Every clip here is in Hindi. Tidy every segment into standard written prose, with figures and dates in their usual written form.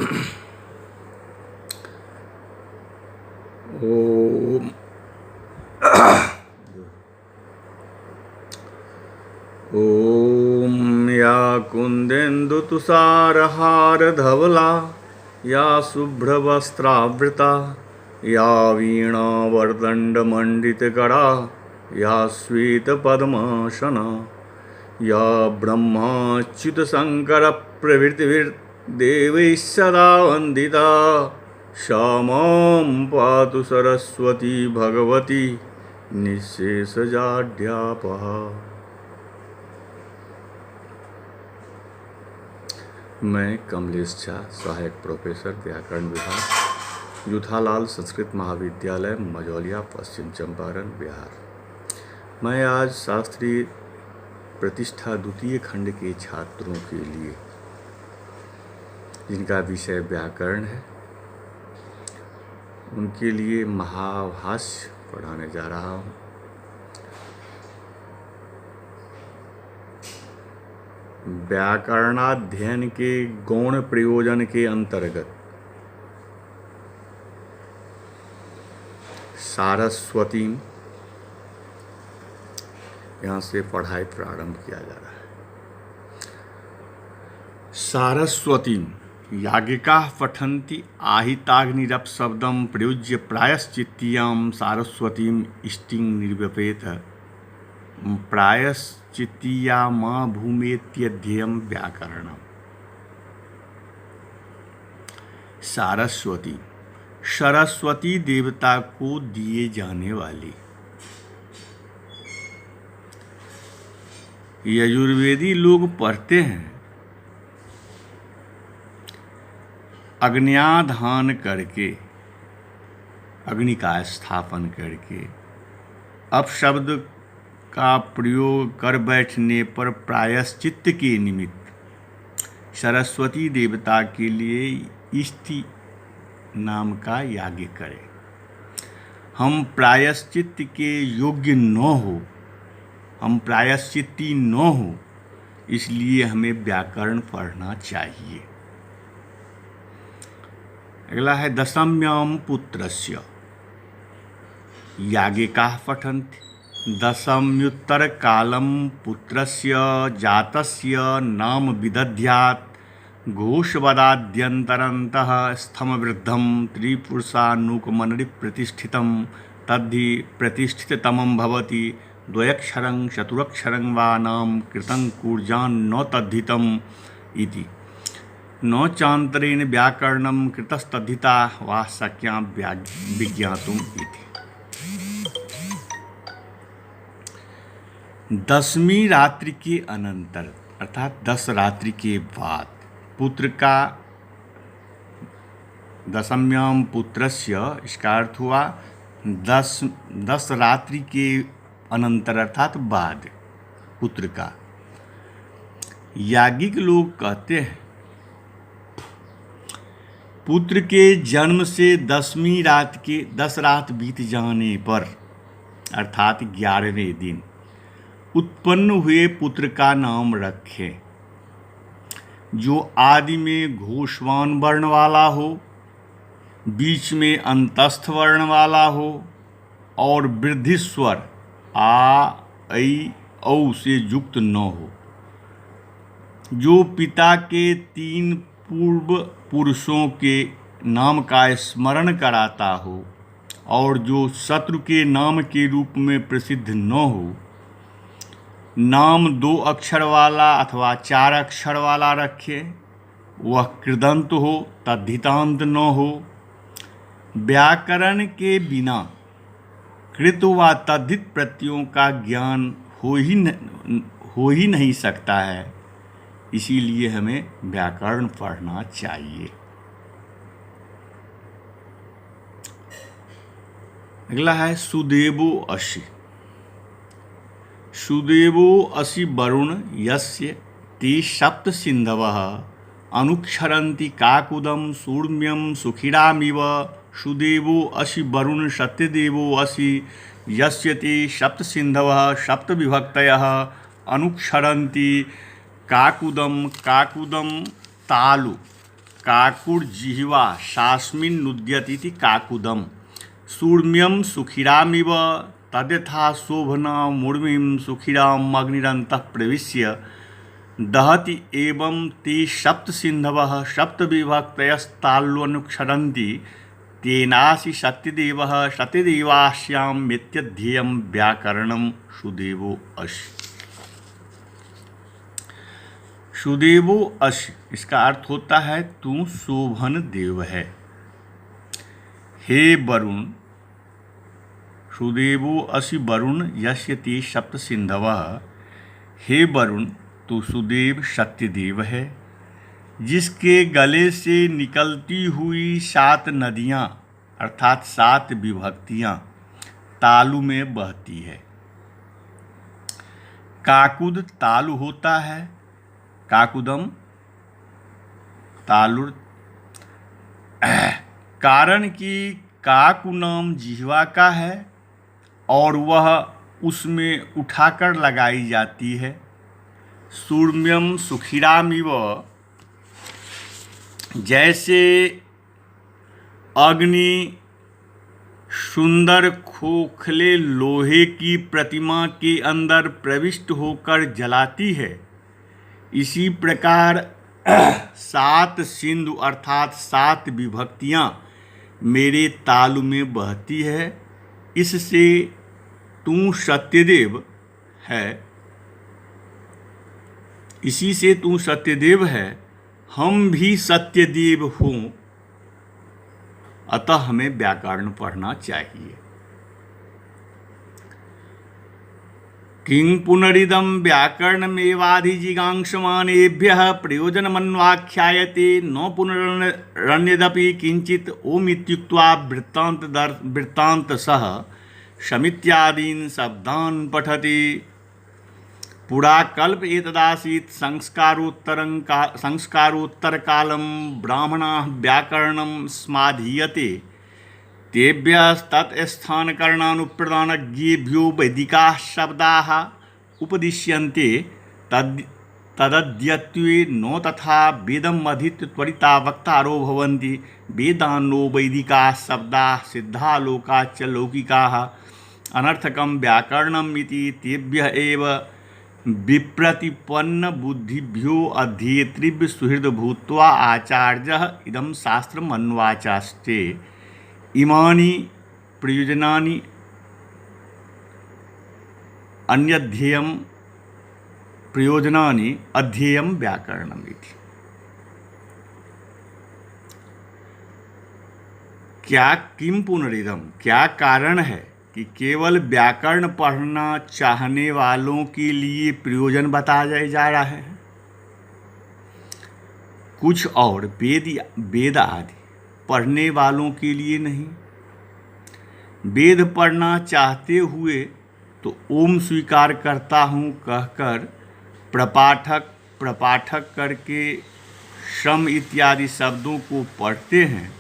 ओम ओम या कुन्देन्दुतुषारहारधवला या शुभ्रवस्त्रावृता या वीणावरदण्डमण्डितकरा या श्वेतपद्मासना या ब्रह्माच्युतशङ्करप्रभृतिभिर्देवैः सदा वन्दिता सा मां पातु सरस्वती भगवती निःशेषजाड्यापहा। मैं कमलेश झा, सहायक प्रोफेसर व्याकरण विभाग, यूथालाल संस्कृत महाविद्यालय मझौलिया, पश्चिम चंपारण, बिहार। मैं आज शास्त्री प्रतिष्ठा द्वितीय खंड के छात्रों के लिए, जिनका विषय व्याकरण है, उनके लिए महाभाष्य पढ़ाने जा रहा हूँ। व्याकरणाध्ययन के गौण प्रयोजन के अंतर्गत सारस्वती, यहाँ से पढ़ाई प्रारंभ किया जा रहा है। सारस्वती याज्ञिका पठन्ति आहिताग्निरपशब्दं प्रयुज्य प्रायश्चित्तीयां सारस्वतीं इष्टिं निर्व्यपेत प्रायश्चित्तीया मा भूमेत्यध्येयं व्याकरणम्। सारस्वती सरस्वती देवता को दिए जाने वाली। यजुर्वेदी लोग पढ़ते हैं, अग्न्याधान करके, अग्नि का स्थापन करके अपशब्द का प्रयोग कर बैठने पर प्रायश्चित्त के निमित्त सरस्वती देवता के लिए इष्टि नाम का याग करें। हम प्रायश्चित्त के योग्य न हो, हम प्रायश्चित्ती न हो, इसलिए हमें व्याकरण पढ़ना चाहिए। अगला है दशम्यां पुत्रस्य याज्ञिकाः पठन्ति दशम्युत्तरकालं पुत्रस्य जातस्य नाम विदध्यात् घोषवदाद्यन्तरन्तः स्थमवृद्धं त्रिपुरुषानुकमनरिप्रतिष्ठितं तद्धि प्रतिष्ठिततमं भवति द्वयक्षरं चतुरक्षरं वा नाम कृतं कूर्जान्न तद्धितम् इति न चान्तरेण व्याकरणं कृतस्तद्धिता वा शक्या विज्ञातुम् इति। दसवीं रात्रि के अनंतर अर्थात 10 रात्रि के बाद पुत्र का दशम्यां पुत्रस्य, इसका अर्थ हुआ 10 रात्रि के अनंतर अर्थात बाद पुत्र का। याज्ञिक लोग कहते हैं पुत्र के जन्म से 10 रात बीत जाने पर अर्थात 11वें दिन उत्पन्न हुए पुत्र का नाम रखें, जो आदि में घोषवान वर्ण वाला हो, बीच में अंतस्थ वर्ण वाला हो और वृद्धि स्वर आ, ऐ, औ से युक्त न हो, जो पिता के 3 पूर्व पुरुषों के नाम का स्मरण कराता हो और जो शत्रु के नाम के रूप में प्रसिद्ध न हो, नाम 2 अक्षर वाला अथवा 4 अक्षर वाला रखे, वह कृदंत हो, तद्धितांत न हो, व्याकरण के बिना कृत व तद्धित प्रत्ययों का ज्ञान हो ही नहीं सकता है, इसीलिए हमें व्याकरण पढ़ना चाहिए। अगला है सुदेवो असि। सुदेवो असि वरुण यस्य ते सप्त सिन्धवः अनुक्षरन्ति काकुदं सूर्म्यं सुखिरामिव। सुदेवो असि वरुण सत्यदेवो असि यस्य ते सप्त सिन्धवः सप्त विभक्तयः अनुक्षरन्ति काकुदं। काकुदं तालु काकुर्जिह्वा शास्मिन् नुद्यतीति काकुदम सूर्म्यं सुखिरामिव तद्यथा शोभना मूर्मिं सुखिराम अग्निरन्तः प्रविश्य दहति एवं ते सप्त सिन्धवः सप्त विभक्तयस्ताल्वनुक्षरन्ति तेनासि सत्यदेवः सत्यदेवास्यां मित्यध्येयं व्याकरणं सुदेवो अस्य। सुदेवो अस्य इसका अर्थ होता है तू शोभन देव है। हे वरुण, सुदेवो असि वरुण यस्य ते सप्त सिन्धवः, हे वरुण तू सुदेव सत्यदेव है जिसके गले से निकलती हुई 7 नदियाँ अर्थात 7 विभक्तियाँ तालु में बहती है। काकुद तालु होता है, काकुदम तालुर, कारण कि काकु नाम जिह्वा का है और वह उसमें उठाकर लगाई जाती है। सूर्म्यम सुखिरामिव, जैसे अग्नि सुंदर खोखले लोहे की प्रतिमा के अंदर प्रविष्ट होकर जलाती है, इसी प्रकार 7 सिंधु अर्थात 7 विभक्तियाँ मेरे तालु में बहती है। इससे तू सत्यदेव है, इसी से तू सत्यदेव है, हम भी सत्यदेव हों, अतः हमें व्याकरण पढ़ना चाहिए। किं पुनरिदं व्याकरणमेवाधिजिगांक्षमानेभ्यः प्रयोजनमन्वाख्यायते न पुनरन्यदपि किंचित् ओमित्युक्त्वा वृत्तान्तसह शमित्यादीन् शब्दान् पठति। पुराकल्प एतदासीत् संस्कारोत्तरकालं ब्राह्मणाः व्याकरणं स्माधीयते तेभ्यस्तत्स्थानकरणानुप्रदानज्ञेभ्यो वैदिकाः शब्दाः उपदिश्यन्ते तदद्यत्वे न तथा वेदम् अधीत्य त्वरिता वक्तारो भवन्ति। वेदान्नो वैदिकाः शब्दाः सिद्धा लोकाश्च लौकिकाः अनर्थकं व्याकरणम् इति तेभ्यः एव विप्रतिपन्न बुद्धिभ्यो अध्येतृभ्य सुहृद भूत्वा आचार्यः इदं शास्त्रम् अन्वाचास्ते। इमानि प्रयोजनानि अन्यध्येयं प्रयोजनानि अध्येयं व्याकरणम् इति। क्या किं पुनरिदम, क्या कारण है कि केवल व्याकरण पढ़ना चाहने वालों के लिए प्रयोजन बताया जा रहा है, कुछ और वेद आदि पढ़ने वालों के लिए नहीं। वेद पढ़ना चाहते हुए तो ओम स्वीकार करता हूँ कहकर प्रपाठक करके श्रम इत्यादि शब्दों को पढ़ते हैं।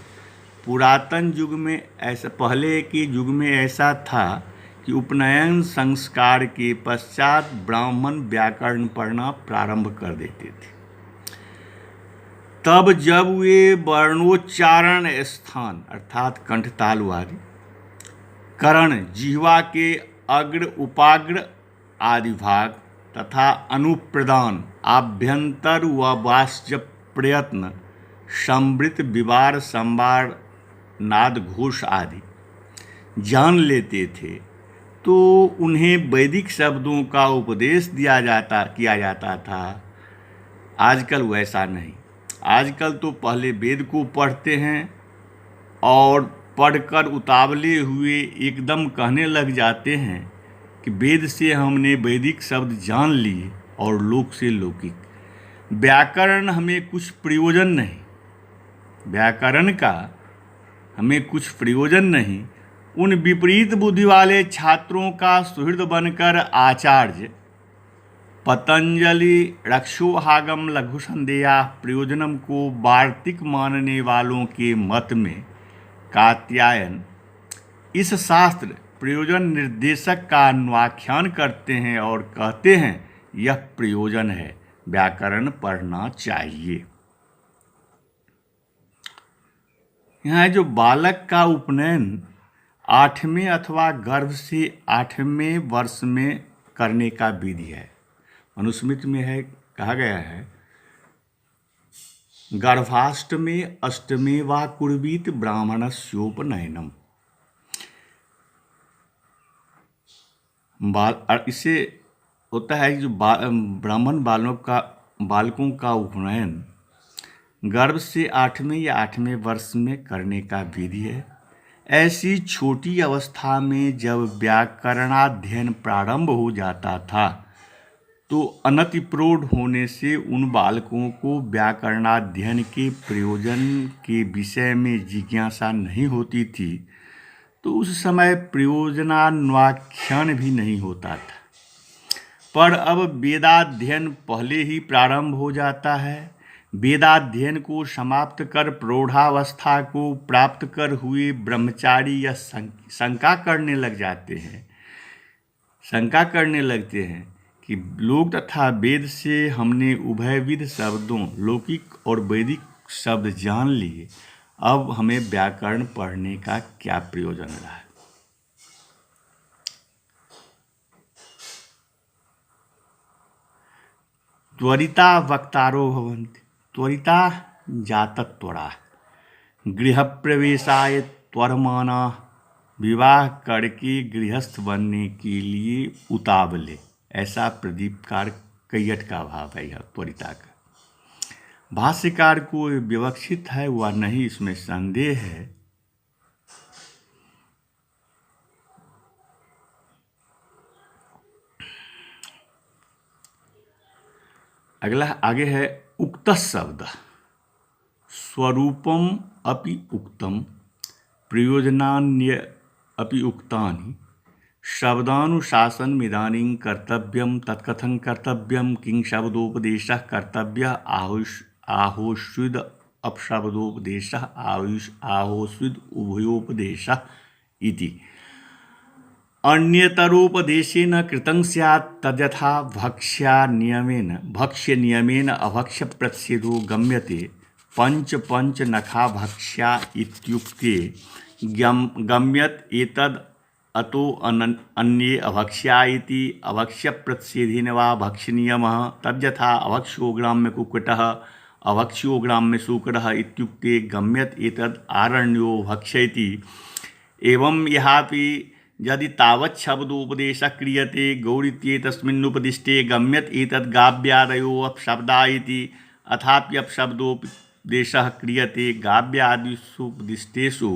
पुरातन युग में ऐसा, पहले के युग में ऐसा था कि उपनयन संस्कार के पश्चात ब्राह्मण व्याकरण पढ़ना प्रारंभ कर देते थे। तब जब वे वर्णोच्चारण स्थान अर्थात कंठतालु आदि, करण, जिह्वा के अग्र उपाग्र आदि भाग तथा अनुप्रदान, आभ्यंतर व वाच्य प्रयत्न, समृत, विवार, संवार, नाद, घोष आदि जान लेते थे तो उन्हें वैदिक शब्दों का उपदेश किया जाता था। आजकल वैसा नहीं। आजकल तो पहले वेद को पढ़ते हैं और पढ़कर उतावले हुए एकदम कहने लग जाते हैं कि वेद से हमने वैदिक शब्द जान लिए और लोक से लौकिक। व्याकरण हमें कुछ प्रयोजन नहीं, व्याकरण का हमें कुछ प्रयोजन नहीं। उन विपरीत बुद्धि वाले छात्रों का सुहृद बनकर आचार्य पतंजलि रक्षोहागम लघु संदेहा प्रयोजनम को वार्तिक मानने वालों के मत में कात्यायन इस शास्त्र प्रयोजन निर्देशक का अन्वाख्यान करते हैं और कहते हैं यह प्रयोजन है, व्याकरण पढ़ना चाहिए। यहाँ जो बालक का उपनयन 8वें अथवा गर्भ से 8वें वर्ष में करने का विधि है। मनुस्मृति में है, कहा गया है, गर्भाष्टमे अष्टमे वा कुर्वीत ब्राह्मणस्योपनयनम। इससे होता है कि जो ब्राह्मण बालकों का उपनयन गर्भ से 8वें या 8वें वर्ष में करने का विधि है। ऐसी छोटी अवस्था में जब व्याकरणाध्ययन प्रारंभ हो जाता था तो अनतिप्रौढ़ होने से उन बालकों को व्याकरणाध्ययन के प्रयोजन के विषय में जिज्ञासा नहीं होती थी, तो उस समय प्रयोजनान्वाख्यान भी नहीं होता था। पर अब वेदाध्ययन पहले ही प्रारंभ हो जाता है। वेदाध्ययन को समाप्त कर प्रौढ़ावस्था को प्राप्त कर हुए ब्रह्मचारी या शंका करने लगते हैं कि लोक तथा वेद से हमने उभयविध शब्दों, लौकिक और वैदिक शब्द जान लिए, अब हमें व्याकरण पढ़ने का क्या प्रयोजन रहा है। त्वरिता वक्तारो भवन्ति, त्वरिता जातत्वरा, गृहप्रवेशाय त्वरमाना, विवाह करके गृहस्थ बनने के लिए उतावले। ऐसा प्रदीपकार कैयट का भाव है यह त्वरिता का। भाष्यकार को विवक्षित है वह नहीं, इसमें संदेह है। अगला आगे है उक्त शब्द स्वरूपम अपि उक्तम प्रयोजनान्य अपि उक्तानि शब्दानुशासन इदानीं कर्तव्यम तत्कथं कर्तव्यम किं शब्दोपदेशः कर्तव्यः आहोस्विद अपशब्दोपदेशः आहोस्विद उभयोपदेशः इति। अन्यतरोपदेशेन कृतं स्यात् तद्यथा भक्ष्य नियमेन अभक्ष्य प्रतिषेधो गम्यते। पंच नखा भक्ष्या इत्युक्ते गम्यत एतद् अतो अन्ये अभक्ष्या इति। अभक्ष्य प्रतिषेधेन वा भक्ष्य नियमः तद्यथा अभक्ष्यो ग्राम्य कुक्कुटः अभक्ष्यो ग्राम्य शूकरः इत्युक्ते गम्यत एतद् आरण्यो भक्ष्यति। एवं यहापि यदि तावत् शब्दोपदेशः क्रियते गौरित्येतस्मिन्नुपदिष्टे गम्यत एतद् गाव्यादयो अपशब्दा इति। अथापि अपशब्दोपदेशः क्रियते गाव्यादिषु उपदिष्टेषु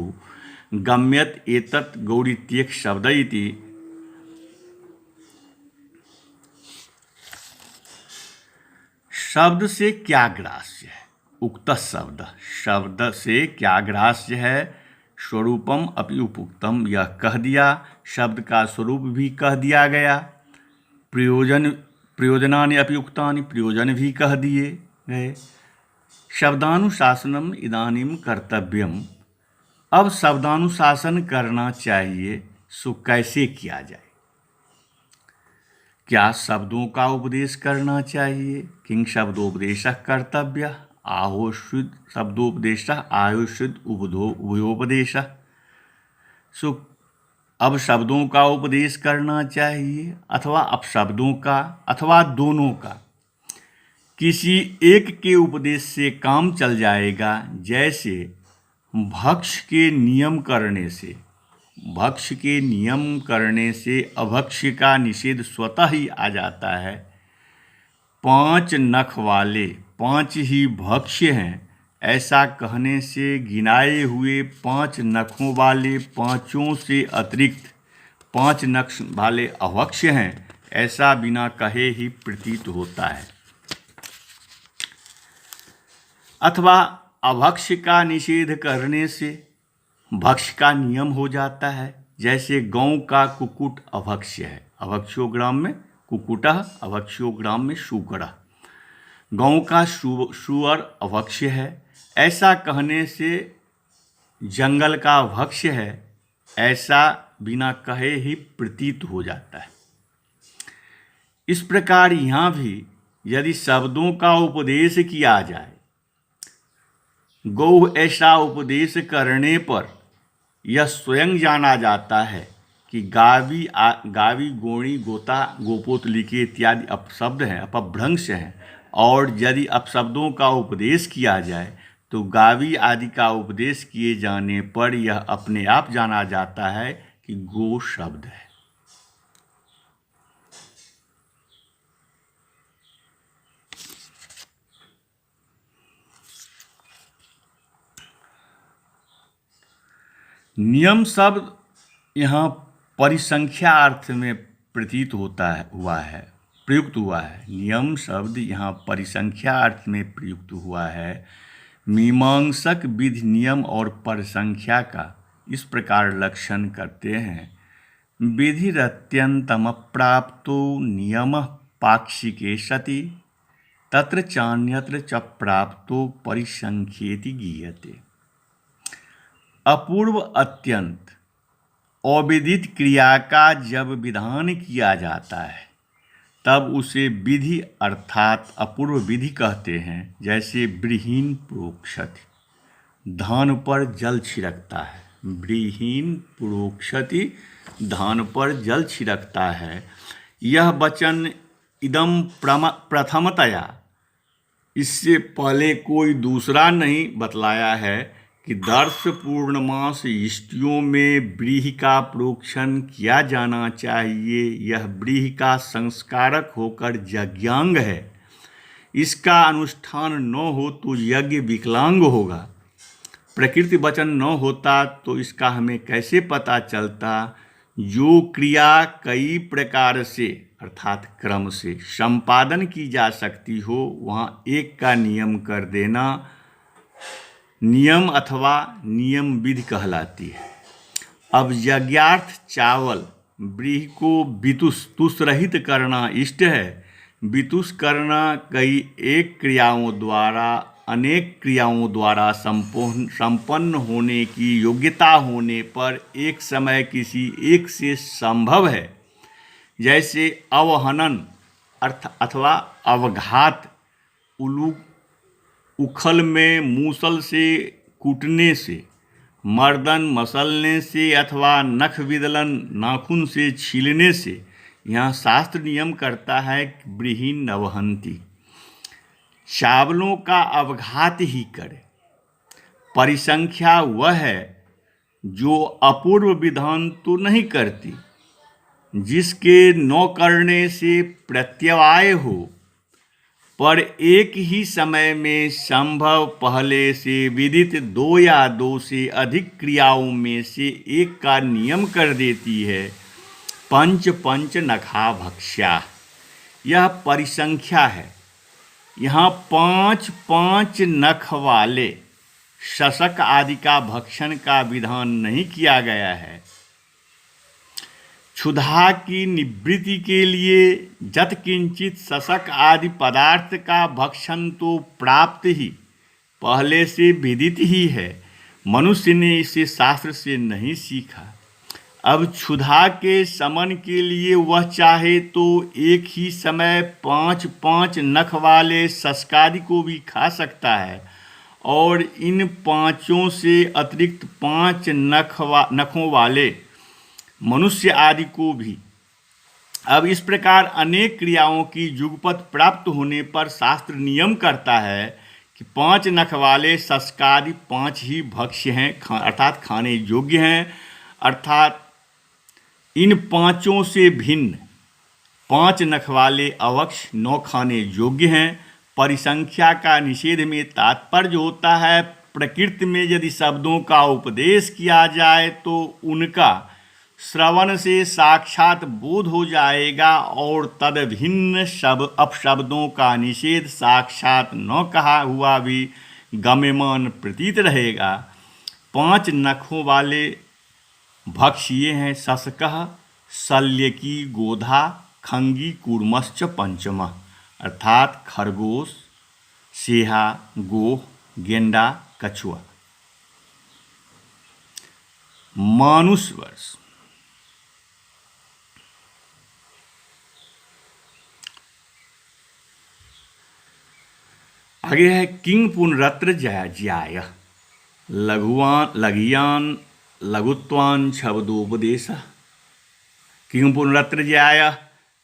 गम्यत एतत् गौरित्येक शब्द इति। शब्द से क्या ग्राह्य है? उक्त शब्द से क्या ग्राह्य है? स्वरूपम अपि उपयुक्तम, यह कह दिया, शब्द का स्वरूप भी कह दिया गया। प्रयोजनानि अपि उक्तानि, प्रयोजन भी कह दिए गए। शब्दानुशासनम इदानीं कर्तव्यम, अब शब्दानुशासन करना चाहिए। सो कैसे किया जाए? क्या शब्दों का उपदेश करना चाहिए? किं शब्दोपदेशः कर्तव्यः आहोस्विद शब्दोपदेशः आहोस्विद उभयोपदेशः। सो अब शब्दों का उपदेश करना चाहिए अथवा अपशब्दों का अथवा दोनों का। किसी एक के उपदेश से काम चल जाएगा। जैसे भक्ष्य के नियम करने से अभक्ष्य का निषेध स्वतः ही आ जाता है। 5 नख वाले 5 ही भक्ष्य हैं, ऐसा कहने से गिनाए हुए 5 नखों वाले 5 से अतिरिक्त 5 नख वाले अभक्ष्य हैं, ऐसा बिना कहे ही प्रतीत होता है। अथवा अभक्ष्य का निषेध करने से भक्ष्य का नियम हो जाता है। जैसे गौ का कुक्कुट अभक्ष्य है, अभक्ष्यो ग्राम में कुक्कुटः अभक्ष्यो ग्राम में शूकरः। गौ का सुअर अभक्ष्य है, ऐसा कहने से जंगल का भक्ष्य है, ऐसा बिना कहे ही प्रतीत हो जाता है। इस प्रकार यहाँ भी यदि शब्दों का उपदेश किया जाए, गौ ऐसा उपदेश करने पर यह स्वयं जाना जाता है कि गावी गोणी गोता गोपोतलिके इत्यादि अपशब्द हैं, अपभ्रंश हैं, और यदि अपशब्दों का उपदेश किया जाए तो गावी आदि का उपदेश किए जाने पर यह अपने आप जाना जाता है कि गो शब्द है। नियम शब्द यहाँ परिसंख्या अर्थ में प्रतीत प्रयुक्त हुआ है। नियम शब्द यहाँ परिसंख्या अर्थ में प्रयुक्त हुआ है। मीमांसक विधि नियम और परिसंख्या का इस प्रकार लक्षण करते हैं। विधिरत्यन्तम प्राप्तो नियमः पाक्षिके सति तत्र चान्यत्र च प्राप्तो परिसंख्येति गीयते। अपूर्व अत्यंत अविदित क्रिया का जब विधान किया जाता है तब उसे विधि अर्थात अपूर्व विधि कहते हैं। जैसे ब्रीहीन प्रोक्षति, धान पर जल छिड़कता है। ब्रीहीन प्रोक्षति, धान पर जल छिड़कता है। यह वचन इदम प्रथमतया, इससे पहले कोई दूसरा नहीं बतलाया है कि दर्श पूर्णमास इष्टियों में व्रीहि का प्रोक्षण किया जाना चाहिए। यह व्रीहि का संस्कारक होकर यज्ञांग है। इसका अनुष्ठान न हो तो यज्ञ विकलांग होगा। प्रकृति वचन न होता तो इसका हमें कैसे पता चलता। जो क्रिया कई प्रकार से अर्थात क्रम से संपादन की जा सकती हो वहाँ एक का नियम कर देना नियम अथवा नियम विधि कहलाती है। अब यज्ञार्थ चावल व्रीहि को वितुष तुष रहित करना इष्ट है। वितुष करना कई एक क्रियाओं द्वारा अनेक क्रियाओं द्वारा संपन्न होने की योग्यता होने पर एक समय किसी एक से संभव है। जैसे अवहनन अथवा अवघात, उखल में मूसल से कूटने से, मर्दन मसलने से अथवा नख विदलन नाखून से छीलने से। यहाँ शास्त्र नियम करता है कि ब्रीहीन नवहंती, चावलों का अवघात ही करे। परिसंख्या वह है जो अपूर्व विधान तो नहीं करती, जिसके न करने से प्रत्यवाय हो, पर एक ही समय में संभव पहले से विदित दो या दो से अधिक क्रियाओं में से एक का नियम कर देती है। पंच पंच नखा भक्ष्या, यह परिसंख्या है। यहाँ 5 नख वाले शशक आदि का भक्षण का विधान नहीं किया गया है। क्षुधा की निवृत्ति के लिए जत किंचित शशक आदि पदार्थ का भक्षण तो प्राप्त ही पहले से विदित ही है। मनुष्य ने इसे शास्त्र से नहीं सीखा। अब क्षुधा के शमन के लिए वह चाहे तो एक ही समय 5 नख वाले शस्कादि को भी खा सकता है और इन 5 से अतिरिक्त 5 नखों वाले मनुष्य आदि को भी। अब इस प्रकार अनेक क्रियाओं की युगपत प्राप्त होने पर शास्त्र नियम करता है कि 5 नख वाले शस्कादि 5 ही भक्ष्य हैं, अर्थात खाने योग्य हैं। अर्थात इन 5 से भिन्न 5 नख वाले अवक्ष 9 खाने योग्य हैं। परिसंख्या का निषेध में तात्पर्य होता है प्रकृति में यदि शब्दों का उपदेश किया जाए तो उनका श्रवण से साक्षात बोध हो जाएगा और तद भिन्न अपशब्दों का निषेध साक्षात न कहा हुआ भी गम्यमान प्रतीत रहेगा। 5 नखों वाले भक्ष्य हैं शशकः, शल्यकी, गोधा, खंगी, कूर्मश्च पंचमः, अर्थात खरगोश, सेहा, गोह, गेंडा, कछुआ। मानुष वर्ष आगे है किंग पुनरत्र ज्याय लघियान लघुत्वान शब्दोपदेश। किंग पुनरत्र ज्याय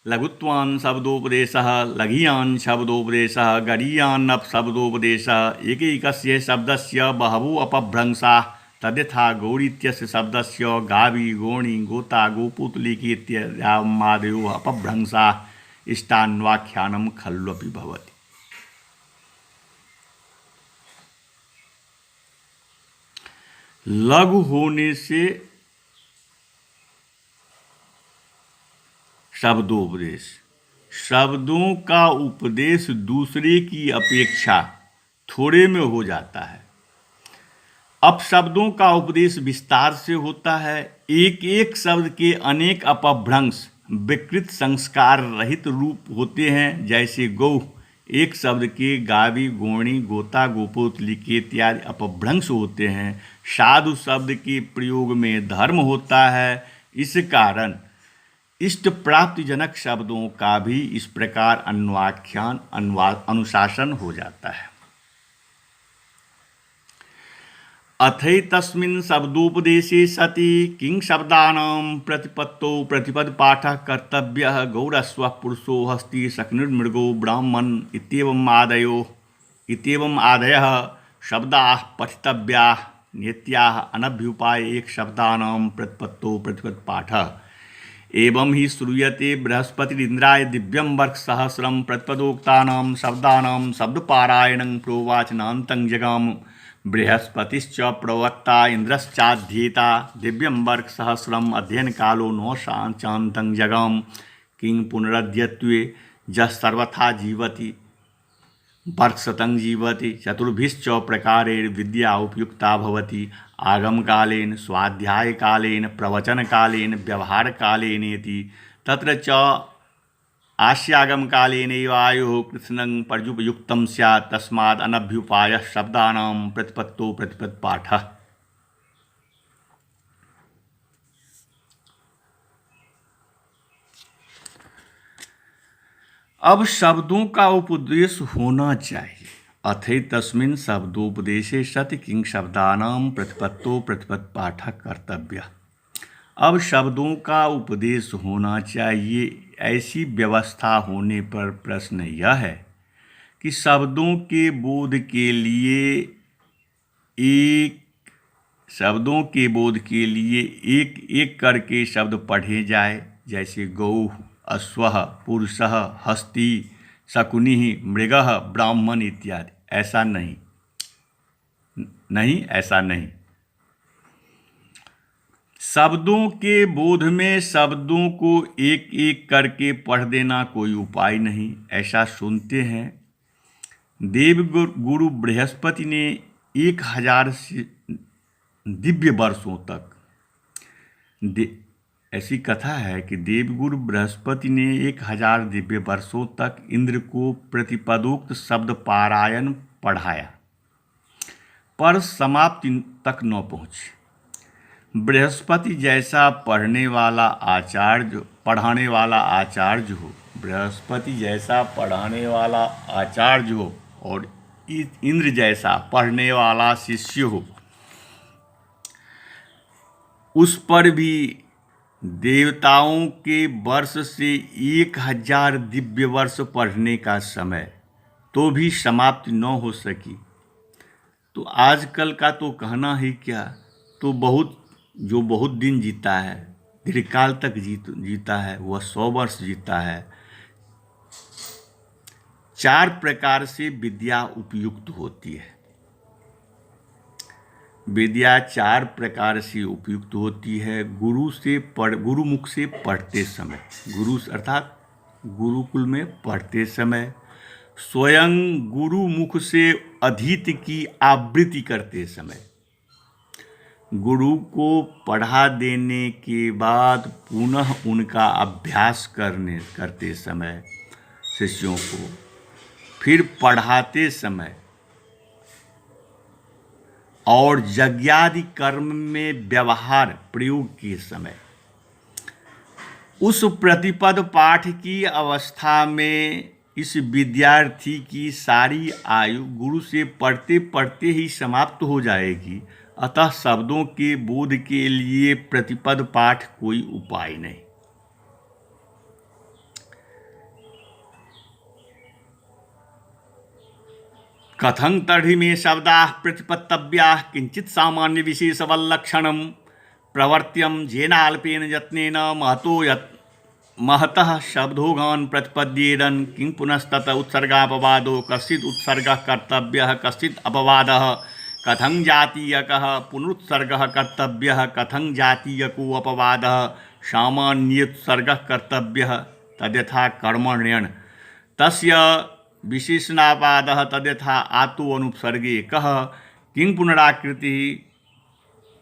लघुत्वान शब्दोपदेश लघियान शब्दोपदेश गरीयान शब्दोपदेश एकैकस्य शब्दस्य बहवो अपभ्रंशा तद्यथा गौरीत्यस्य शब्दस्य गावी गोणी गोता गोपुतलिकी इत्यादयो अपभ्रंशा इष्टान्वाख्यानं खल्वपि भवति। लघु होने से शब्दोपदेश, शब्दों का उपदेश दूसरे की अपेक्षा थोड़े में हो जाता है। अब शब्दों का उपदेश विस्तार से होता है। एक एक शब्द के अनेक अपभ्रंश विकृत संस्कार रहित रूप होते हैं। जैसे गौ एक शब्द के गावी गोणी गोता गोपोतलिके इत्यादि अपभ्रंश होते हैं। साधु शब्द के प्रयोग में धर्म होता है। इस कारण इष्ट प्राप्ति जनक शब्दों का भी इस प्रकार अन्वाख्यान अनुशासन हो जाता है। अथैतस्मिन् शब्दोपदेशे सति किं शब्दानां प्रतिपत्तौ प्रतिपद पाठः कर्तव्यः गौरस्वः पुरुषो हस्ति शक्निर्मृगो ब्राह्मण इत्येवम् आदयः शब्दाः पठितव्याः नित्याः अनभ्युपाय एक शब्दानां प्रतिपत्तौ प्रतिपद पाठः। एवं ही श्रूयते बृहस्पतिरिन्द्राय दिव्यं वर्षसहस्रं प्रतिपदोक्तानां शब्दानां शब्दपारायणं प्रोवाच नान्तं जगाम। बृहस्पतिश्च प्रवक्ता इंद्रश्चाध्येता दिव्यं वर्षसहस्रम् अध्ययन कालो न चान्तं जगाम। किं पुनरद्यत्वे जः सर्वथा जीवति वर्षशतं जीवति चतुर्भिश्च प्रकारैर्विद्या उपयुक्ता भवति। आगमकालेन स्वाध्यायकालेन प्रवचनकालेन व्यवहारकालेनेति तत्र च आस्यागमकालेनैव आयुः कृत्स्नं पर्युपयुक्तं स्यात् तस्माद् अनभ्युपायः शब्दानां प्रतिपत्तौ प्रतिपद पाठः। अब शब्दों का उपदेश होना चाहिए। अथैतस्मिन् शब्दोपदेशे सति किं शब्दानां प्रतिपत्तौ प्रतिपद पाठः कर्तव्यः। अब शब्दों का उपदेश होना चाहिए। ऐसी व्यवस्था होने पर प्रश्न यह है कि शब्दों के बोध के लिए एक एक करके शब्द पढ़े जाए। जैसे गौ अश्वः पुरुषः हस्ती शकुनिः मृगः ब्राह्मण इत्यादि। ऐसा नहीं। शब्दों के बोध में शब्दों को एक एक करके पढ़ देना कोई उपाय नहीं। ऐसा सुनते हैं देव गुरु बृहस्पति ने 1000 दिव्य वर्षों तक ऐसी कथा है कि देवगुरु बृहस्पति ने 1000 दिव्य वर्षों तक इंद्र को प्रतिपदोक्त शब्द पारायण पढ़ाया, पर समाप्ति तक न पहुँचे। बृहस्पति जैसा पढ़ाने वाला आचार्य हो और इंद्र जैसा पढ़ने वाला शिष्य हो, उस पर भी देवताओं के वर्ष से 1000 दिव्य वर्ष पढ़ने का समय तो भी समाप्ति न हो सकी। तो आजकल का तो कहना ही क्या, तो बहुत दिन जीता है, दीर्घकाल तक जीता है, वह 100 वर्ष जीता है। 4 प्रकार से विद्या उपयुक्त होती है। विद्या 4 प्रकार से उपयुक्त होती है। गुरुमुख से पढ़ते समय, अर्थात गुरुकुल में पढ़ते समय, स्वयं गुरुमुख से अधीत की आवृत्ति करते समय, गुरु को पढ़ा देने के बाद पुनः उनका अभ्यास करते समय शिष्यों को, फिर पढ़ाते समय और यज्ञादि कर्म में व्यवहार प्रयोग के समय। उस प्रतिपद पाठ की अवस्था में इस विद्यार्थी की सारी आयु गुरु से पढ़ते पढ़ते ही समाप्त हो जाएगी। अतः शब्दों के बोध के लिए प्रतिपद पाठ कोई उपाय नहीं। कथं तर्हि मे शब्दाः प्रतिपत्तव्याः किंचित सामान्य विशेषवल्लक्षणं प्रवर्त्यं जेनाल्पेन यत्नेन महतः शब्दोगान् प्रतिपद्येरन् किं पुनस्तत उत्सर्गापवादो कश्चित् उत्सर्गः कर्तव्यः कश्चित् अपवादः कथं जातीयकः पुनरुत्सर्गः कर्तव्यः कथं जातीयको अपवादः सामान्योत्सर्गः कर्तव्यः तद्यथा कर्मण्यन् तस्य विशेषणापादः तद्यथा आतो अनुपसर्गे कः किं पुनराकृतिः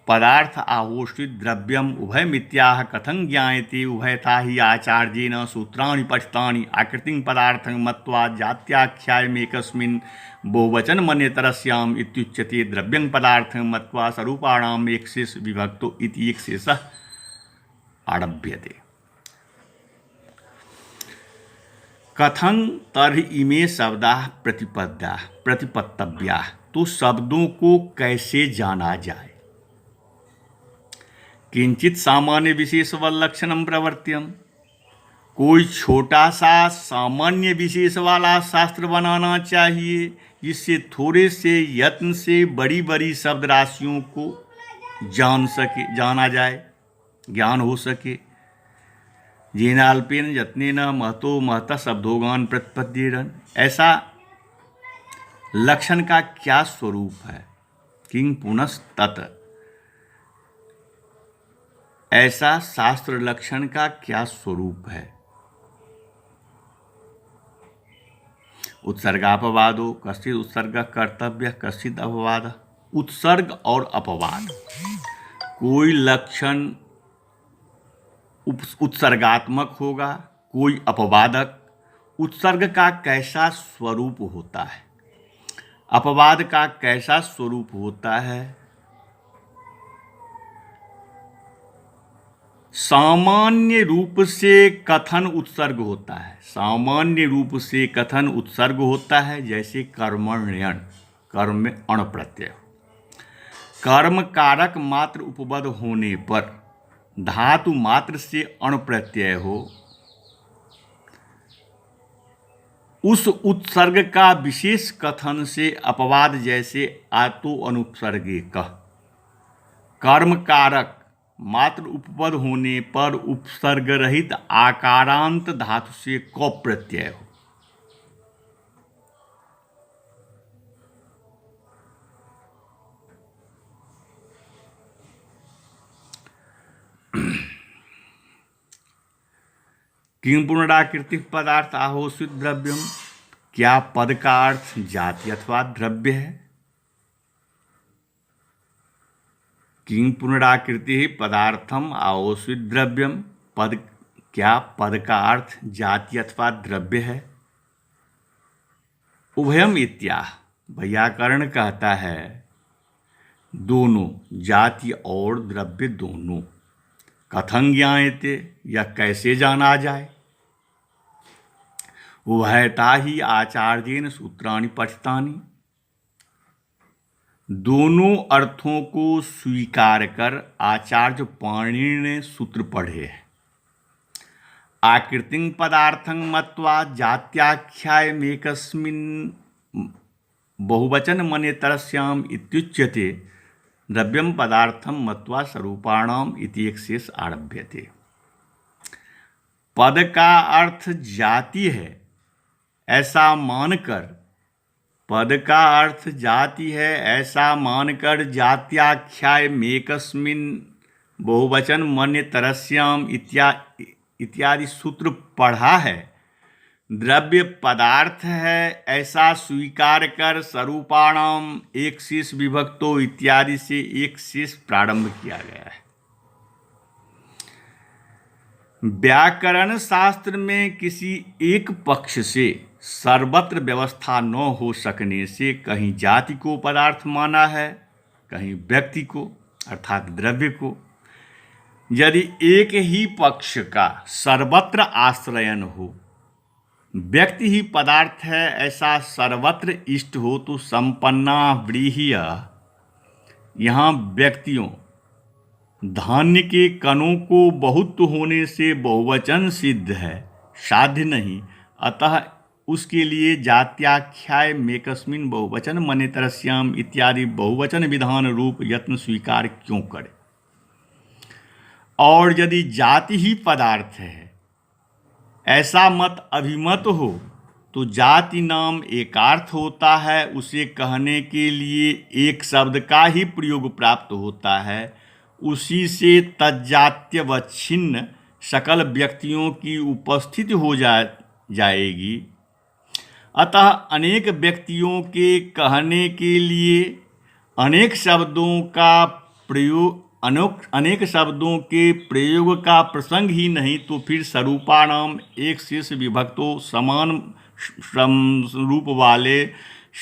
पदार्थ आहोषित द्रव्यम उभयमित्याह कथं ज्ञायते उभयथा हि आचार्येण सूत्राणि पठितानि आकृतिं पदार्थं मत्वा जात्याख्यायमेकस्मिन् बहुवचन मन्यतरस्याम् इत्युच्यते द्रव्यं पदार्थं मत्वा स्वरूपाणाम् एकशेष विभक्तो इति एकशेषः आरभ्यते। कथं तर्हि इमे शब्दाः प्रतिपत्तव्याः, तो शब्दों को कैसे जाना जाए। किंचित सामान्य विशेषवल्लक्षणं प्रवर्त्यम, कोई छोटा सा सामान्य विशेष वाला शास्त्र बनाना चाहिए जिससे थोड़े से यत्न से बड़ी बड़ी शब्द राशियों को जाना जाए, ज्ञान हो सके। जेनाल्पेन यत्नेन महतो महतः शब्दोगान प्रतिपद्येरन्, ऐसा लक्षण का क्या स्वरूप है। किं पुनस्तत, ऐसा शास्त्र लक्षण का क्या स्वरूप है। उत्सर्गापवादो कश्चित् उत्सर्ग कर्तव्य कश्चित् अपवाद, उत्सर्ग और अपवाद, कोई लक्षण उत्सर्गात्मक होगा कोई अपवादक। उत्सर्ग का कैसा स्वरूप होता है, अपवाद का कैसा स्वरूप होता है। सामान्य रूप से कथन उत्सर्ग होता है, सामान्य रूप से कथन उत्सर्ग होता है। जैसे कर्मण्यन, कर्म में अण प्रत्यय, कर्म कारक मात्र उपपद होने पर धातु मात्र से अण प्रत्यय हो, उस उत्सर्ग का विशेष कथन से अपवाद जैसे आतो अनुपसर्गे कह। कर्म कारक मात्र उपपद होने पर उपसर्ग रहित आकारांत धातु से क प्रत्यय हो। किं पुनराकृति पदार्थ आहोषित द्रव्यम, क्या पद का अर्थ जाति अथवा द्रव्य है। किं पुनराकृति पदार्थम आहोषित द्रव्यम, पद, क्या पद का अर्थ जाति अथवा द्रव्य है। उभयम इत्याह, वैयाकरण कहता है दोनों, जाति और द्रव्य दोनों। कथं ज्ञायते, या कैसे जाना जाए। उभयता ही आचार्येण सूत्राणि पठितानि, दोनों अर्थों को स्वीकार कर आचार्य पाणिनि ने सूत्र पढ़े हैं। आकृतिं पदार्थं मत्वा जात्याख्यायमेकस्मिन् बहुवचन मन्यतरस्याम् इत्युच्यते द्रव्यं पदार्थं मत्वा स्वरूपाणाम् इति एक शेष आरभ्यते। पद का अर्थ जाति है ऐसा मानकर, पद का अर्थ जाति है ऐसा मानकर जात्याख्यायमेकस्मिन् बहुवचन मन्यतरस्याम् इत्यादि सूत्र पढ़ा है। द्रव्य पदार्थ है ऐसा स्वीकार कर स्वरूपाणाम एक शेष विभक्तो इत्यादि से एक शेष प्रारंभ किया गया है। व्याकरण शास्त्र में किसी एक पक्ष से सर्वत्र व्यवस्था न हो सकने से कहीं जाति को पदार्थ माना है, कहीं व्यक्ति को अर्थात द्रव्य को। यदि एक ही पक्ष का सर्वत्र आश्रयन हो व्यक्ति ही पदार्थ है ऐसा सर्वत्र इष्ट हो तो संपन्ना व्रीहिय। यहाँ व्यक्तियों धान्य के कणों को बहुत होने से बहुवचन सिद्ध है, साध्य नहीं। अतः उसके लिए जात्याख्याय मेकस्मिन बहुवचन मनेतरस्याम इत्यादि बहुवचन विधान रूप यत्न स्वीकार क्यों करे। और यदि जाति ही पदार्थ है ऐसा मत अभिमत हो तो जाति नाम एकार्थ होता है, उसे कहने के लिए एक शब्द का ही प्रयोग प्राप्त होता है। उसी से तज्जात्यवच्छिन्न सकल व्यक्तियों की उपस्थिति हो जाएगी। अतः अनेक व्यक्तियों के कहने के लिए अनेक शब्दों के प्रयोग का प्रसंग ही नहीं तो फिर स्वरूपाणाम एक शेष विभक्तो समान रूप वाले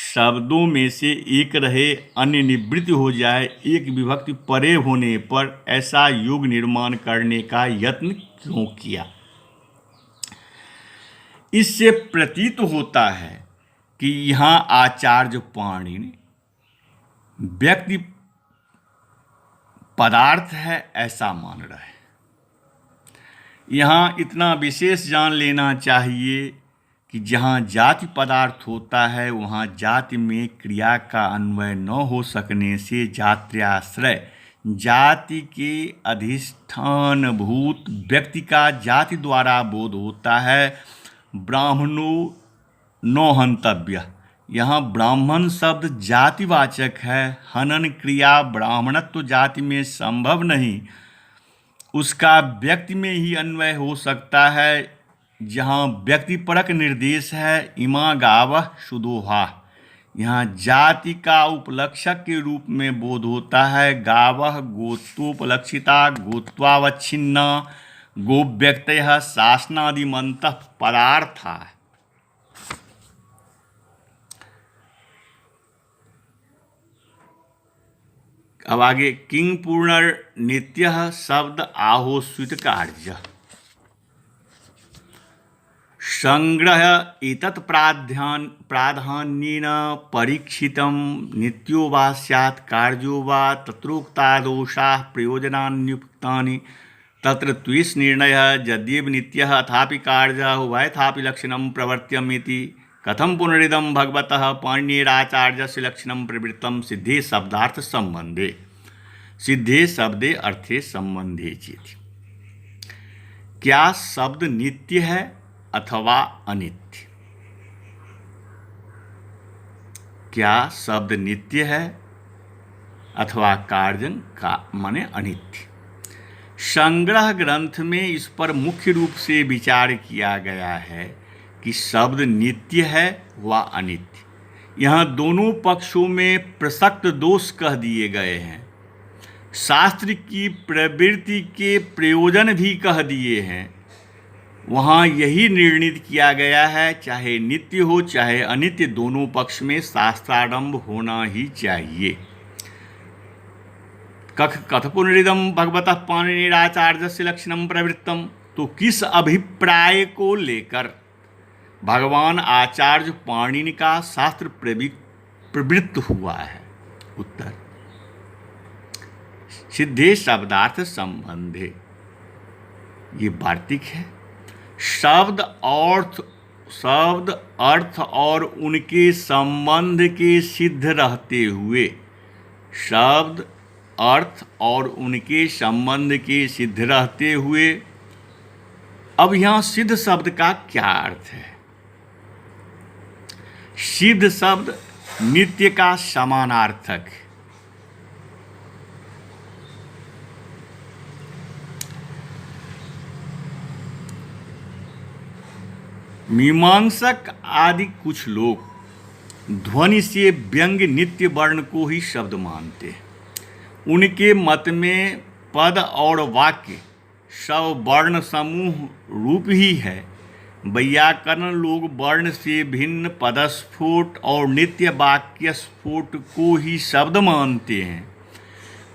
शब्दों में से एक रहे, अन्य निवृत्ति हो जाए, एक विभक्ति परे होने पर ऐसा योग निर्माण करने का यत्न क्यों किया। इससे प्रतीत होता है कि यहाँ आचार्य पाणिनि व्यक्ति पदार्थ है ऐसा मान रहे। यहाँ इतना विशेष जान लेना चाहिए कि जहाँ जाति पदार्थ होता है वहाँ जाति में क्रिया का अन्वय न हो सकने से जात्याश्रय जाति के अधिष्ठानभूत व्यक्ति का जाति द्वारा बोध होता है। ब्राह्मणो न हंतव्य, यहाँ ब्राह्मण शब्द जातिवाचक है। हनन क्रिया ब्राह्मणत्व जाति में संभव नहीं, उसका व्यक्ति में ही अन्वय हो सकता है जहाँ व्यक्तिपरक निर्देश है। इमा गावः सुदोहा, यहाँ जाति का उपलक्षक के रूप में बोध होता है। गावः गोत्रोपलक्षिता गोत्वावच्छिन्ना गोव्यक्तयः शासनादिमन्तः पदार्था। अब आगे किंग पूर्णर नित्यः शब्द आहोस्वित कार्य संग्रह एतत् प्राधान्येन परीक्षितं नित्यो वा स्यात् कार्यो वा तत्रोक्तादोषाः प्रयोजनान्युक्तानि तत्र त्विष निर्णयः यद्येव नित्यः अथापि कार्यः उभयथापि लक्षणं प्रवर्त्यमिति कथं पुनरिदं भगवतः पाणिनेराचार्यस्य लक्षणं प्रवृत्तं सिद्धे शब्दार्थ संबंधे। सिद्धे शब्दे अर्थे संबंधे चेति। क्या शब्द नित्य है अथवा अनित्य? क्या शब्द नित्य है अथवा कार्य का माने अनित्य? संग्रह ग्रंथ में इस पर मुख्य रूप से विचार किया गया है कि शब्द नित्य है व अनित्य। यहाँ दोनों पक्षों में प्रसक्त दोष कह दिए गए हैं। शास्त्र की प्रवृत्ति के प्रयोजन भी कह दिए हैं। वहाँ यही निर्णित किया गया है चाहे नित्य हो चाहे अनित्य, दोनों पक्ष में शास्त्रारंभ होना ही चाहिए। कथ पुनरिदम भगवतः पाणिनिराचार्यस्य लक्षणं प्रवृत्तम, तो किस अभिप्राय को लेकर भगवान आचार्य पाणिनि का शास्त्र प्रवृत्त हुआ है? उत्तर, सिद्धे शब्दार्थ संबंधे। ये वार्तिक है। शब्द अर्थ और उनके संबंध के सिद्ध रहते हुए, शब्द अर्थ और उनके संबंध के सिद्ध रहते हुए, अब यहाँ सिद्ध शब्द का क्या अर्थ है? सिद्ध शब्द नित्य का समानार्थक है। मीमांसक आदि कुछ लोग ध्वनि से व्यंग नित्य वर्ण को ही शब्द मानते हैं। उनके मत में पद और वाक्य सब वर्ण समूह रूप ही है। वैयाकरण लोग वर्ण से भिन्न पदस्फोट और नित्य वाक्य स्फोट को ही शब्द मानते हैं।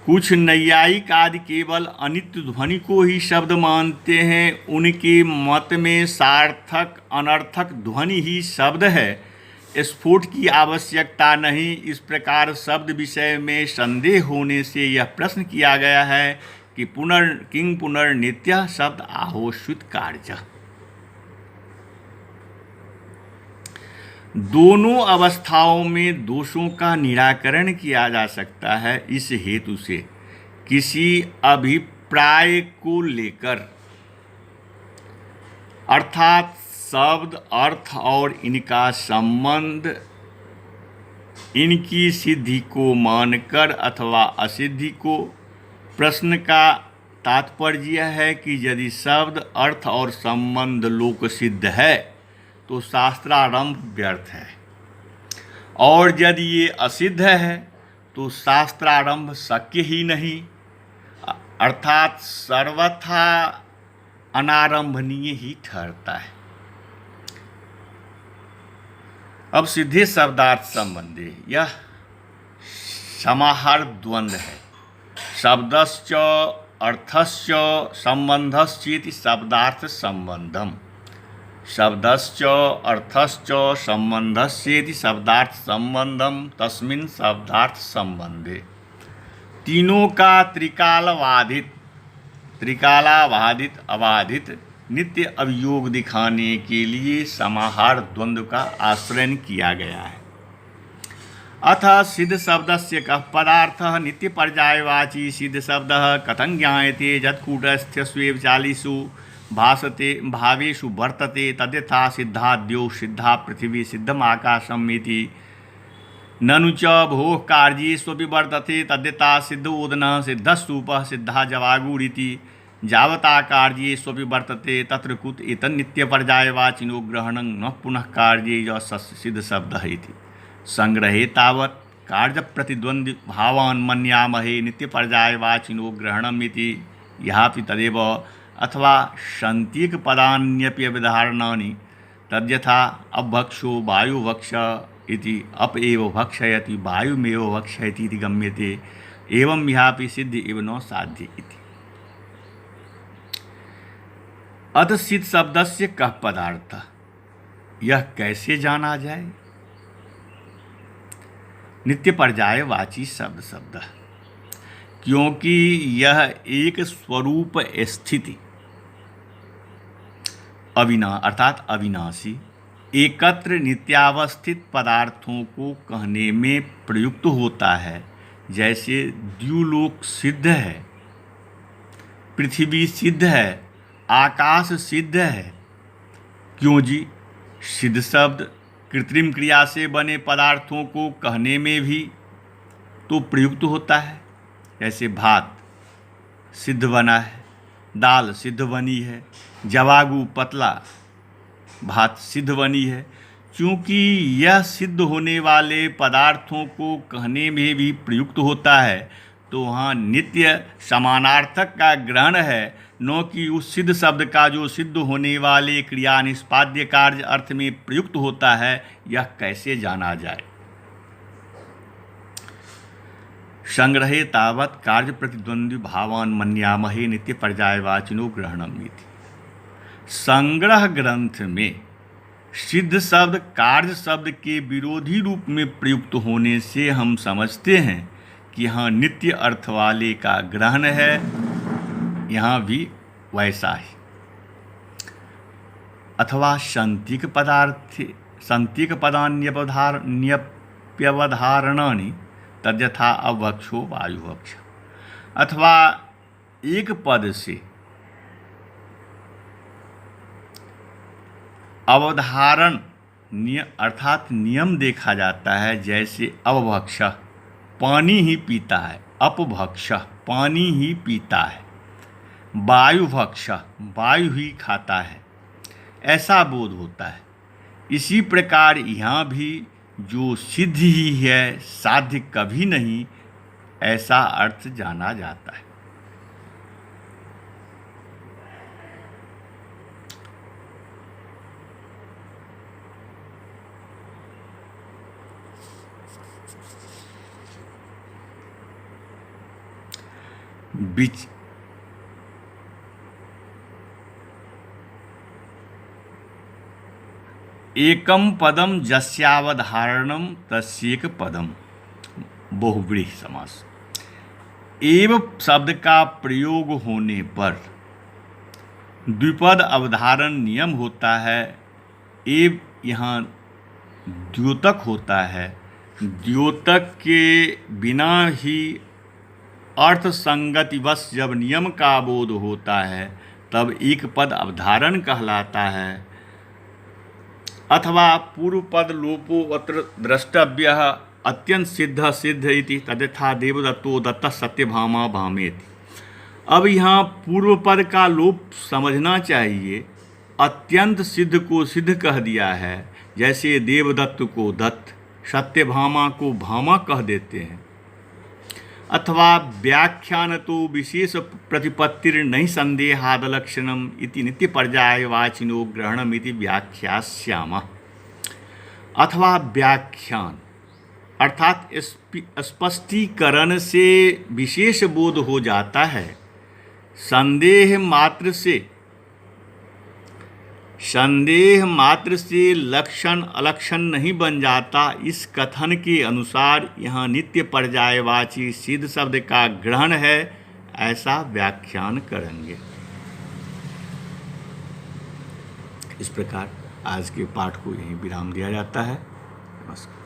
कुछ नैयायिक आदि केवल अनित्य ध्वनि को ही शब्द मानते हैं। उनके मत में सार्थक अनर्थक ध्वनि ही शब्द है, स्फोट की आवश्यकता नहीं। इस प्रकार शब्द विषय में संदेह होने से यह प्रश्न किया गया है कि किंग पुनर्नित्यः शब्द आहोस्वित कार्य। दोनों अवस्थाओं में दोषों का निराकरण किया जा सकता है। इस हेतु से किसी अभिप्राय को लेकर, अर्थात शब्द, अर्थ और इनका संबंध, इनकी सिद्धि को मानकर अथवा असिद्धि को, प्रश्न का तात्पर्य है कि यदि शब्द, अर्थ और संबंध लोक सिद्ध है तो शास्त्रारंभ व्यर्थ है, और यदि ये असिद्ध है तो शास्त्रारंभ शक्य ही नहीं, अर्थात सर्वथा अनारंभनीय ही ठहरता है। अब सिद्धे शब्दार्थ संबंधे, यह समाहार द्वंद्व है। शब्दश्च अर्थश्च संबंधश्चेति शब्दार्थ संबंधम, शब्दश्च अर्थश्च संबंधश्चेति शब्दार्थ संबंधम तस्मिन् शब्दार्थ संबंधे। तीनों का त्रिकालाबाधित अबाधित नित्य अवयोग दिखाने के लिए समाहार द्वंद्व का आश्रय किया गया है। अथ सिद्ध शब्दस्य कः पदार्थः नित्य पर्यायवाची सिद्ध शब्दः कथं ज्ञायते यत्कूटस्थस्वेव चालीषु भासते भावेषु वर्तते तद्यथा सिद्धाद्यो सिद्धा पृथिवी सिद्धम आकाशम इति ननु च भोः कार्येष्वपि वर्तते तद्यथा सिद्धोदनः सिद्धस्तूपः सिद्धा जवागुरिति यावता कार्येष्वपि वर्तते तत्र कुत एतन्नित्यपर्यायवाचिनो ग्रहणं न पुनः कार्ये सिद्ध शब्दः इति। संग्रहे तावत् कार्यप्रतिद्वन्द्वि भावान् मन्यामहे नित्यपर्यायवाचिनो ग्रहणम् इति यहापि तदेव, अथवा शन्त्येक पदान्यपि अवधारणानि तद्यथा अभक्षो वायुभक्ष इति अप एव भक्षयति वायुमेव भक्षयति इति गम्यते, एवं यहापि सिद्धि एव न साध्य इति। अतः सिद्ध शब्दस्य कः पदार्थः, यह कैसे जाना जाए। नित्य पर्यायवाची शब्द, क्योंकि यह एक स्वरूप स्थिति अर्थात अविनाशी एकत्र नित्यावस्थित पदार्थों को कहने में प्रयुक्त होता है। जैसे द्युलोक सिद्ध है, पृथ्वी सिद्ध है, आकाश सिद्ध है। क्यों जी? सिद्ध शब्द कृत्रिम क्रिया से बने पदार्थों को कहने में भी तो प्रयुक्त होता है। जैसे भात सिद्ध बना है, दाल सिद्ध बनी है, जवागु पतला भात सिद्ध बनी है। चूँकि यह सिद्ध होने वाले पदार्थों को कहने में भी प्रयुक्त होता है तो वहाँ नित्य समानार्थक का ग्रहण है, न कि उस सिद्ध शब्द का जो सिद्ध होने वाले क्रिया निष्पाद्य कार्य अर्थ में प्रयुक्त होता है। यह कैसे जाना जाए। संग्रहे तावत् कार्य प्रतिद्वंद्वी भावान् मन्यामहे नित्य पर्यायवाचिनो ग्रहणम् इति। संग्रह ग्रंथ में सिद्ध शब्द कार्य शब्द के विरोधी रूप में प्रयुक्त होने से हम समझते हैं कि यहाँ नित्य अर्थ वाले का ग्रहण है, यहाँ भी वैसा ही। अथवा शन्तिक पदान्यप्यवधारणानि तद्यथा अवक्षो वायुवक्ष, अथवा एक पद से अवधारण अर्थात नियम देखा जाता है। जैसे अवभक्ष पानी ही पीता है, अपभक्ष पानी ही पीता है, वायुभक्ष वायु ही खाता है, ऐसा बोध होता है। इसी प्रकार यहाँ भी जो सिद्ध ही है साध्य कभी नहीं, ऐसा अर्थ जाना जाता है। विच एकम पदम जस्यावधारणम तस्येक पदम, बहुव्रीहि समास। एव शब्द का प्रयोग होने पर द्विपद अवधारण नियम होता है। एव यहाँ द्योतक होता है। द्योतक के बिना ही अर्थ संगतिवश जब नियम का बोध होता है तब एक पद अवधारण कहलाता है। अथवा पूर्व पद लोपो अत्र द्रष्टव्यः अत्यंत सिद्ध सिद्ध इति तद्यथा देवदत्तो दत्तः सत्यभामा भामेति। अब यहाँ पूर्व पद का लोप समझना चाहिए। अत्यंत सिद्ध को सिद्ध कह दिया है, जैसे देवदत्त को दत्त, सत्यभामा को भामा कह देते हैं। अथवा व्याख्यान तो विशेष प्रतिपत्तिर नहीं संदेहादलक्षणम इति नित्य पर्यायवाचिनो ग्रहणमिति व्याख्यास्यामः। अथवा व्याख्यान अर्थात स्पष्टीकरण से विशेष बोध हो जाता है। संदेह मात्र से लक्षण अलक्षण नहीं बन जाता। इस कथन के अनुसार यहाँ नित्य पर्यायवाची सिद्ध शब्द का ग्रहण है, ऐसा व्याख्यान करेंगे। इस प्रकार आज के पाठ को यहीं विराम दिया जाता है। नमस्कार।